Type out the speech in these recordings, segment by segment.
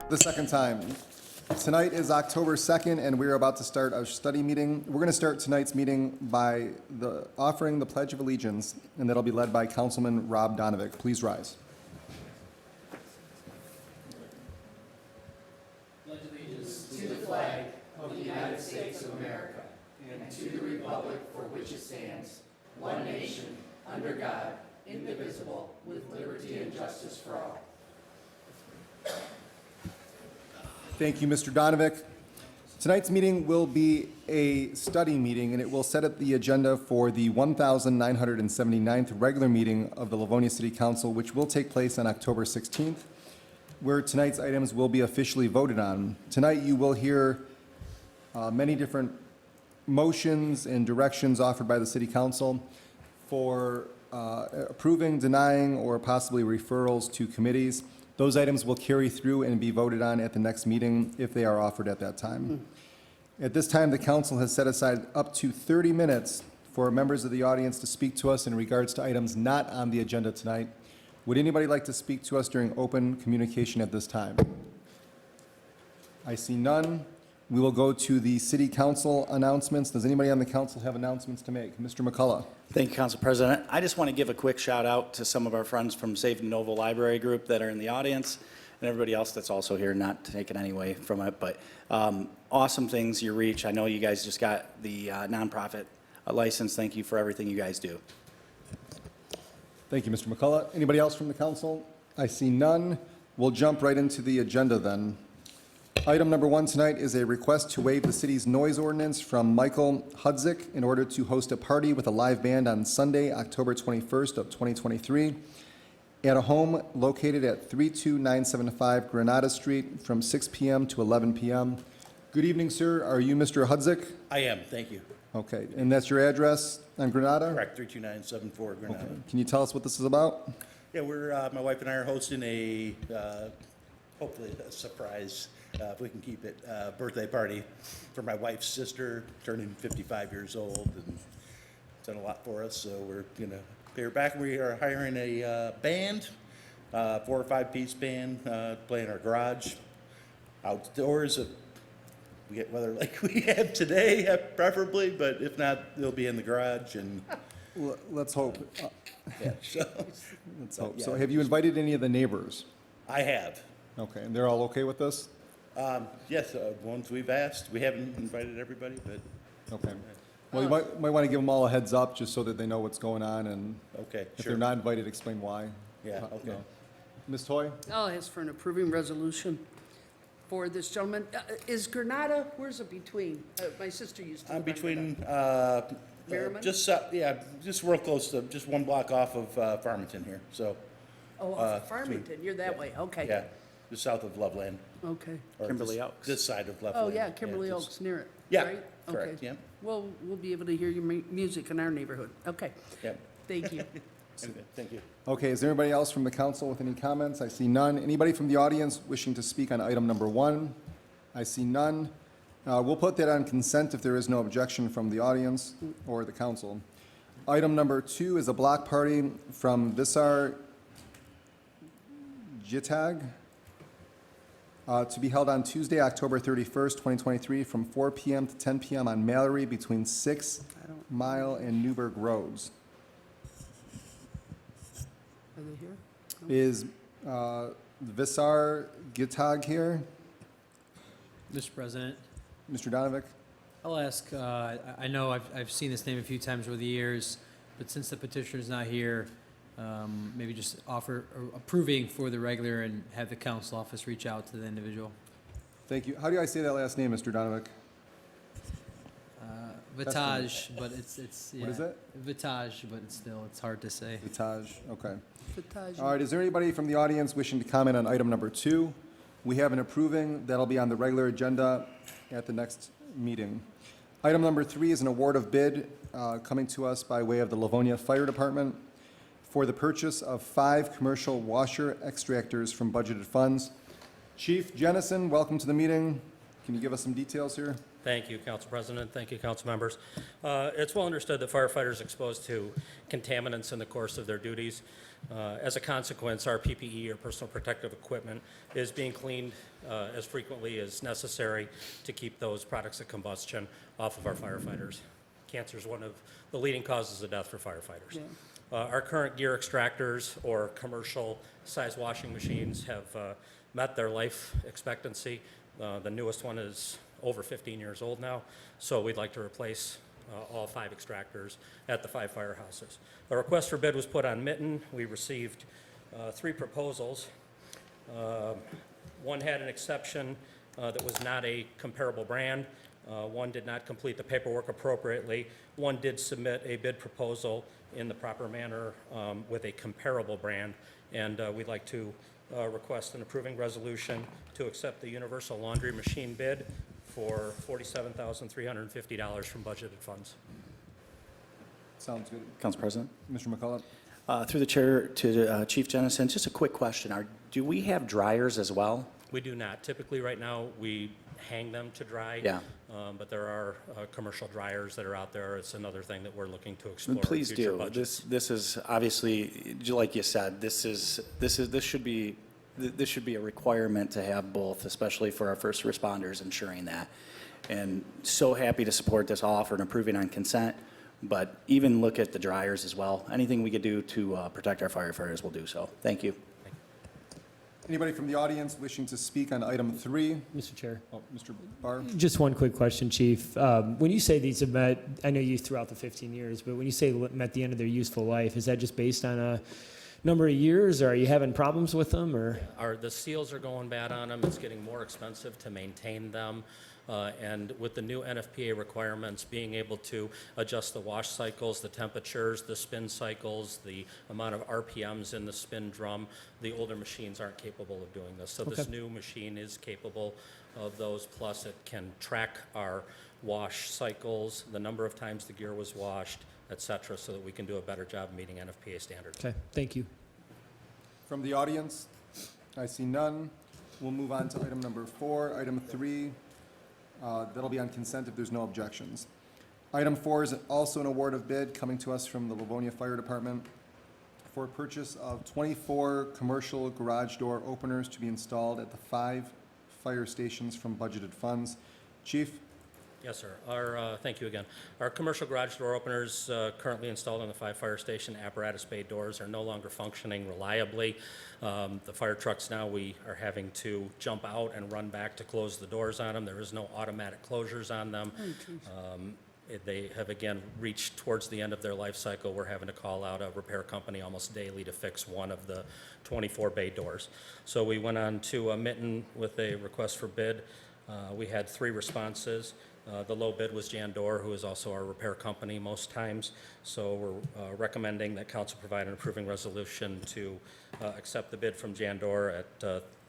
The second time. Tonight is October 2nd, and we are about to start our study meeting. We're going to start tonight's meeting by offering the Pledge of Allegiance, and that'll be led by Councilman Rob Donovic. Please rise. Pledge allegiance to the flag of the United States of America and to the republic for which it stands, one nation, under God, indivisible, with liberty and justice for all. Thank you, Mr. Donovic. Tonight's meeting will be a study meeting, and it will set up the agenda for the 1979th regular meeting of the Livonia City Council, which will take place on October 16th, where tonight's items will be officially voted on. Tonight, you will hear many different motions and directions offered by the City Council for approving, denying, or possibly referrals to committees. Those items will carry through and be voted on at the next meeting if they are offered at that time. At this time, the council has set aside up to 30 minutes for members of the audience to speak to us in regards to items not on the agenda tonight. Would anybody like to speak to us during open communication at this time? I see none. We will go to the city council announcements. Does anybody on the council have announcements to make? Mr. McCullough. Thank you, Council President. I just want to give a quick shout out to some of our friends from Save Novo Library Group that are in the audience and everybody else that's also here, not taking any away from it, but awesome things you reach. I know you guys just got the nonprofit license. Thank you for everything you guys do. Thank you, Mr. McCullough. Anybody else from the council? I see none. We'll jump right into the agenda then. Item number 1 tonight is a request to waive the city's noise ordinance from Michael Hudzik in order to host a party with a live band on Sunday, October 21st of 2023 at a home located at 32975 Granada Street from 6 p.m. to 11 p.m. Good evening, sir. Are you Mr. Hudzik? I am, thank you. Okay, and that's your address on Granada? Correct, 32974 Granada. Okay. Can you tell us what this is about? Yeah, my wife and I are hosting a, hopefully a surprise, if we can keep it, birthday party for my wife's sister, turning 55 years old, and done a lot for us, so we're gonna pay her back. We are hiring a band, 4 or 5 piece band, to play in our garage, outdoors, if we get weather like we have today, preferably, but if not, they'll be in the garage, and Let's hope. yeah, so. Let's hope. Yeah. So have you invited any of the neighbors? I have. Okay, and they're all okay with this? Yes, ones we've asked. We haven't invited everybody, but, Okay. Well, you might want to give them all a heads up, just so that they know what's going on, and okay, if sure. they're not invited, explain why. Yeah, You okay. know. Ms. Toy? I'll ask for an approving resolution for this gentleman. Is Granada, where's it between? My sister used to I'm live on between, Merriman? just, just real close to, just one block off of Farmington here, so, Oh, off of Farmington, you're that way, okay. yeah, just south of Loveland. Okay. or Kimberly this- Oaks. This side of Oh, Loveland. yeah, Kimberly just- Oaks, near it, Yeah, right? correct, Okay. yeah, Well, we'll be able to hear your music in our neighborhood. Okay, yeah. thank you. Okay, thank you. Okay, is there anybody else from the council with any comments? I see none. Anybody from the audience wishing to speak on item number 1? I see none. We'll put that on consent if there is no objection from the audience or the council. Item number 2 is a block party from Visar Jitag to be held on Tuesday, October 31st, 2023, from 4 p.m. to 10 p.m. on Mallory between 6 Mile and Newburgh Roads. Are they here? Is Visar Gitag here? Mr. President, Mr. Donovic? I'll ask, I know I've seen this name a few times over the years, but since the petitioner's not here, maybe just offer approving for the regular and have the council office reach out to the individual. Thank you. How do I say that last name, Mr. Donovic? Vitage, but it's yeah. What is it? Vitage, but it's hard to say. Vitage, okay. Fataj. All right, is there anybody from the audience wishing to comment on item number 2? We have an approving, that'll be on the regular agenda at the next meeting. Item number 3 is an award of bid coming to us by way of the Livonia Fire Department for the purchase of 5 commercial washer extractors from budgeted funds. Chief Jennison, welcome to the meeting. Can you give us some details here? Thank you, Council President. Thank you, council members. It's well understood that firefighters exposed to contaminants in the course of their duties. As a consequence, our PPE, or personal protective equipment, is being cleaned as frequently as necessary to keep those products of combustion off of our firefighters. Cancer is one of the leading causes of death for firefighters. Yeah. Our current gear extractors or commercial size washing machines have met their life expectancy. The newest one is over 15 years old now, so we'd like to replace all 5 extractors at the 5 firehouses. A request for bid was put on Mitten. We received 3 proposals. One had an exception that was not a comparable brand. One did not complete the paperwork appropriately. One did submit a bid proposal in the proper manner with a comparable brand, and we'd like to request an approving resolution to accept the universal laundry machine bid for $47,350 from budgeted funds. Sounds good. Council President? Mr. McCullough? Through the chair to Chief Jennison, just a quick question. Do we have dryers as well? We do not. Typically, right now, we hang them to dry. Yeah. But there are commercial dryers that are out there. It's another thing that we're looking to explore in Please future do. budgets. This is obviously, like you said, this should be a requirement to have both, especially for our first responders, ensuring that. And so happy to support this offer and approving on consent, but even look at the dryers as well. Anything we could do to protect our firefighters, we'll do so. Thank you. Anybody from the audience wishing to speak on item 3? Mr. Chair. Oh, Mr. Barr? Just one quick question, Chief. When you say these have met, I know you throughout the 15 years, but when you say met the end of their useful life, is that just based on a number of years, or are you having problems with them, or? The seals are going bad on them. It's getting more expensive to maintain them. And with the new NFPA requirements, being able to adjust the wash cycles, the temperatures, the spin cycles, the amount of RPMs in the spin drum, the older machines aren't capable of doing this. So this new machine is capable of those, plus it can track our wash cycles, the number of times the gear was washed, et cetera, so that we can do a better job meeting NFPA standards. Okay, thank you. From the audience? I see none. We'll move on to item number 4. Item 3, that'll be on consent if there's no objections. Item 4 is also an award of bid coming to us from the Livonia Fire Department for purchase of 24 commercial garage door openers to be installed at the 5 fire stations from budgeted funds. Chief? Yes, sir. Thank you again. Our commercial garage door openers currently installed on the 5 fire station apparatus bay doors are no longer functioning reliably. The fire trucks now, we are having to jump out and run back to close the doors on them. There is no automatic closures on them. They have again reached towards the end of their life cycle. We're having to call out a repair company almost daily to fix one of the 24 bay doors. So we went on to Mitten with a request for bid. We had 3 responses. The low bid was Jan Dorr, who is also our repair company most times. So we're recommending that council provide an approving resolution to accept the bid from Jan Dorr at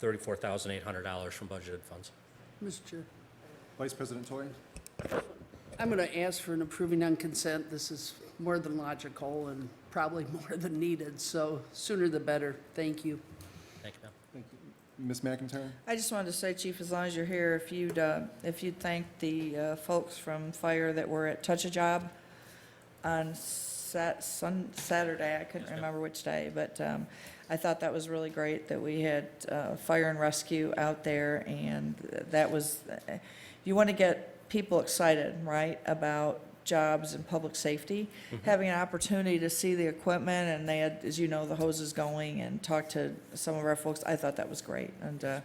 $34,800 from budgeted funds. Mr. Chair, Vice President Toy? I'm going to ask for an approving on consent. This is more than logical and probably more than needed, so sooner the better. Thank you. Thank you, ma'am. Thank you. Ms. McIntyre? I just wanted to say, Chief, as long as you're here, if you'd thank the folks from fire that were at Touch a Job on Saturday, I couldn't remember which day, but I thought that was really great that we had fire and rescue out there, and that was, you want to get people excited, right, about jobs and public safety, having an opportunity to see the equipment, and they had, as you know, the hoses going, and talk to some of our folks. I thought that was great, and I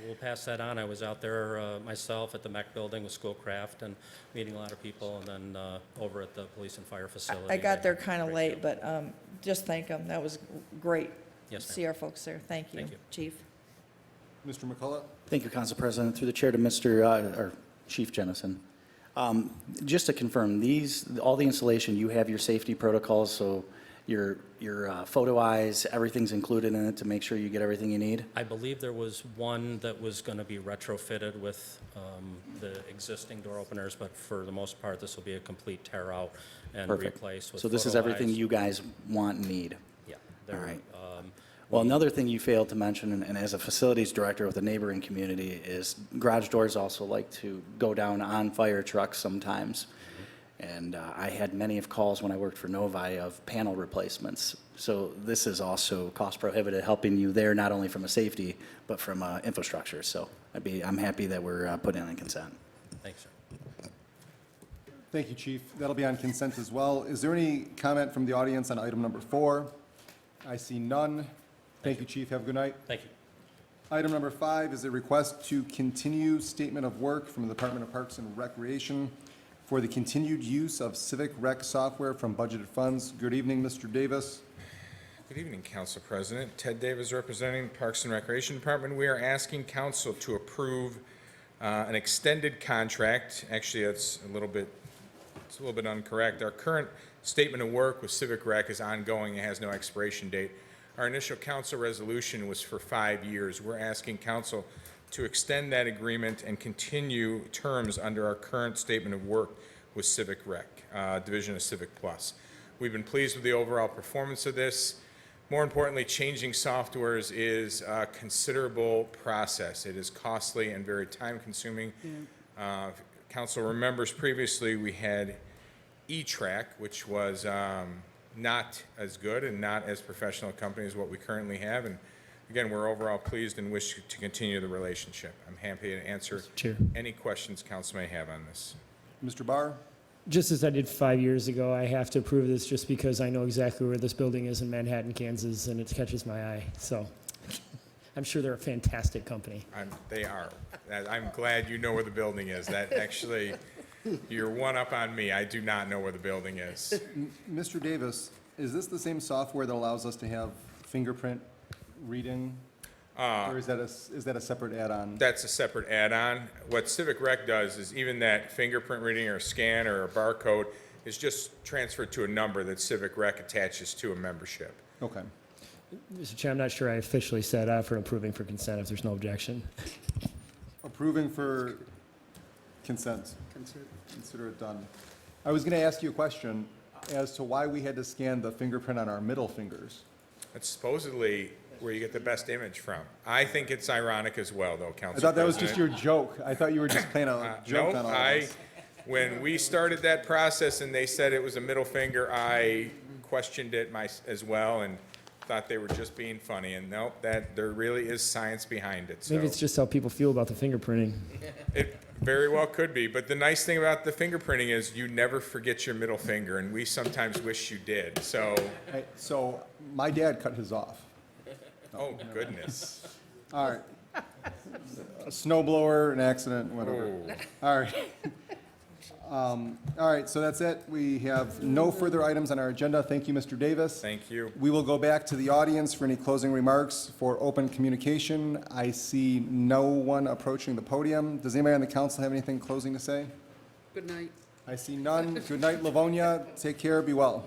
will pass that on. I was out there myself at the MEC building with Schoolcraft and meeting a lot of people, and then over at the police and fire facility. I got there They- kind of great late, job. but just thank them. That was great. Yes, ma'am. See our folks there. Thank you, Thank you. Chief. Mr. McCullough? Thank you, Council President. Through the chair to Mr. or Chief Jennison. Just to confirm, all the installation, you have your safety protocols, so your photo eyes, everything's included in it to make sure you get everything you need? I believe there was one that was going to be retrofitted with the existing door openers, but for the most part, this will be a complete tear out and Perfect. replace with So this is photo everything eyes. you guys want and need? Yeah. All right. Well, another thing you failed to mention, and as a facilities director with a neighboring community, is garage doors also like to go down on fire trucks sometimes. And I had many of calls when I worked for Novi of panel replacements. So this is also cost prohibitive, helping you there, not only from a safety, but from infrastructure. So I'm happy that we're putting it on consent. Thanks, sir. Thank you, Chief. That'll be on consent as well. Is there any comment from the audience on item number 4? I see none. Thank you, Chief. Have a good night. Thank you. Item number 5 is a request to continue statement of work from the Department of Parks and Recreation for the continued use of Civic Rec software from budgeted funds. Good evening, Mr. Davis. Good evening, Council President. Ted Davis representing Parks and Recreation Department. We are asking Council to approve an extended contract. Actually, it's a little bit incorrect. Our current statement of work with Civic Rec is ongoing. It has no expiration date. Our initial council resolution was for 5 years. We're asking Council to extend that agreement and continue terms under our current statement of work with Civic Rec, Division of Civic Plus. We've been pleased with the overall performance of this. More importantly, changing softwares is a considerable process. It is costly and very time-consuming. Council remembers previously we had E-Track, which was not as good and not as professional a company as what we currently have. And again, we're overall pleased and wish to continue the relationship. I'm happy to answer Chair. any questions council may have on this. Mr. Barr? Just as I did 5 years ago, I have to approve this just because I know exactly where this building is in Manhattan, Kansas, and it catches my eye. So I'm sure they're a fantastic company. They are. I'm glad you know where the building is. That actually, you're one up on me. I do not know where the building is. Mr. Davis, is this the same software that allows us to have fingerprint reading? Or is that a separate add-on? That's a separate add-on. What Civic Rec does is even that fingerprint reading or a scan or a barcode is just transferred to a number that Civic Rec attaches to a membership. Okay. Mr. Chair, I'm not sure I officially said for approving for consent if there's no objection. Approving for consent. Consider it done. I was going to ask you a question as to why we had to scan the fingerprint on our middle fingers. That's supposedly where you get the best image from. I think it's ironic as well, though, Council I thought that was just President. your joke. I thought you were just playing a joke No, on all of us. when we started that process and they said it was a middle finger, I questioned it as well and thought they were just being funny. And no, that there really is science behind it. So Maybe it's just how people feel about the fingerprinting. it very well could be. But the nice thing about the fingerprinting is you never forget your middle finger, and we sometimes wish you did. So, So my dad cut his off. oh goodness. All right. A snowblower, an accident, whatever. Oh. All right. All right, so that's it. We have no further items on our agenda. Thank you, Mr. Davis. Thank you. We will go back to the audience for any closing remarks for open communication. I see no one approaching the podium. Does anybody on the council have anything closing to say? Good night. I see none. Good night, Livonia. Take care. Be well.